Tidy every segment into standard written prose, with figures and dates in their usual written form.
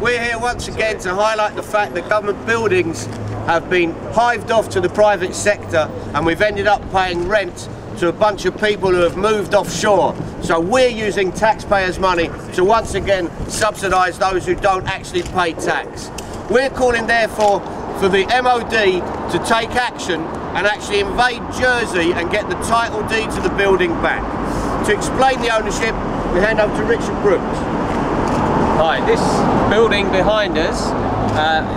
We're here once again to highlight the fact that government buildings have been hived off to the private sector, and we've ended up paying rent to a bunch of people who have moved offshore. So we're using taxpayers' money to once again subsidise those who don't actually pay tax. We're calling therefore for the MOD to take action and actually invade Jersey and get the title deed to the building back. To explain the ownership, we hand over to Richard Brooks. Hi, this building behind us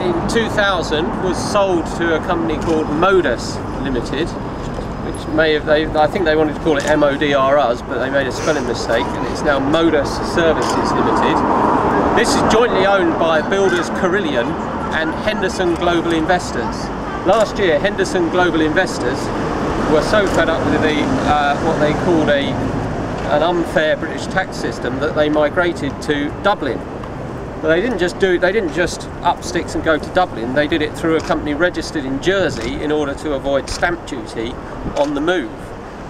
in 2000 was sold to a company called Modus Limited, which may have, I think they wanted to call it MODRUS, but they made a spelling mistake, and it's now Modus Services Limited. This is jointly owned by builders Carillion and Henderson Global Investors. Last year, Henderson Global Investors were so fed up with what they called an unfair British tax system that they migrated to Dublin. But they didn't just up sticks and go to Dublin. They did it through a company registered in Jersey in order to avoid stamp duty on the move.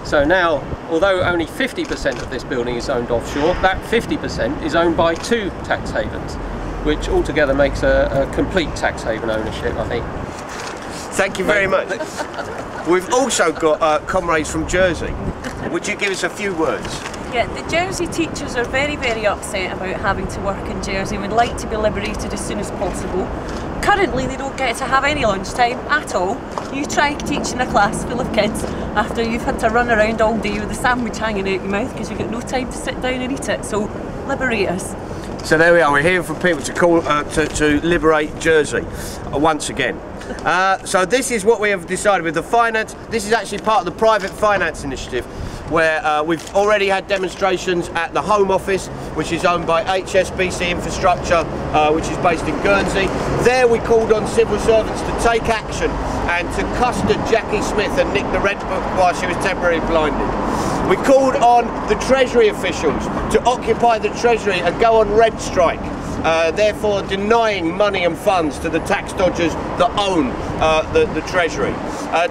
So now, although only 50% of this building is owned offshore, that 50% is owned by 2 tax havens, which altogether makes a complete tax haven ownership, I think. Thank you very much. We've also got comrades from Jersey. Would you give us a few words? Yeah, the Jersey teachers are very, very upset about having to work in Jersey and would like to be liberated as soon as possible. Currently, they don't get to have any lunchtime at all. You try teaching a class full of kids after you've had to run around all day with a sandwich hanging out your mouth because you've got no time to sit down and eat it. So, liberate us. So there we are. We're hearing from people to call to liberate Jersey once again. So this is what we have decided with the finance. This is actually part of the private finance initiative, where we've already had demonstrations at the Home Office, which is owned by HSBC Infrastructure, which is based in Guernsey. There we called on civil servants to take action and to custard Jackie Smith and nick the rent book while she was temporarily blinded. We called on the Treasury officials to occupy the Treasury and go on rent strike, therefore denying money and funds to the tax dodgers that own the Treasury.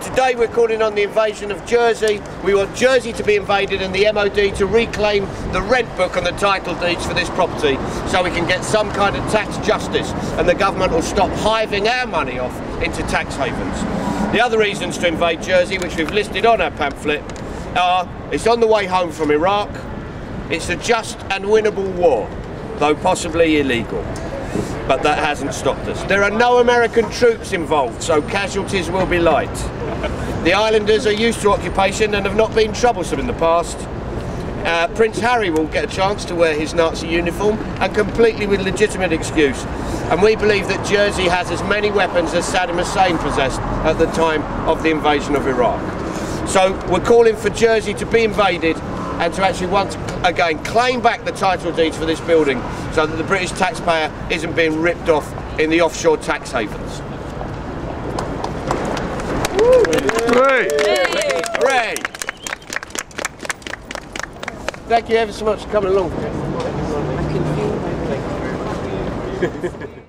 Today we're calling on the invasion of Jersey. We want Jersey to be invaded and the MOD to reclaim the rent book and the title deeds for this property so we can get some kind of tax justice and the government will stop hiving our money off into tax havens. The other reasons to invade Jersey, which we've listed on our pamphlet, are it's on the way home from Iraq, it's a just and winnable war, though possibly illegal. But that hasn't stopped us. There are no American troops involved, so casualties will be light. The islanders are used to occupation and have not been troublesome in the past. Prince Harry will get a chance to wear his Nazi uniform, and completely with legitimate excuse. And we believe that Jersey has as many weapons as Saddam Hussein possessed at the time of the invasion of Iraq. So we're calling for Jersey to be invaded and to actually once again claim back the title deeds for this building so that the British taxpayer isn't being ripped off in the offshore tax havens. Hooray! Hooray! Thank you ever so much for coming along. I can feel my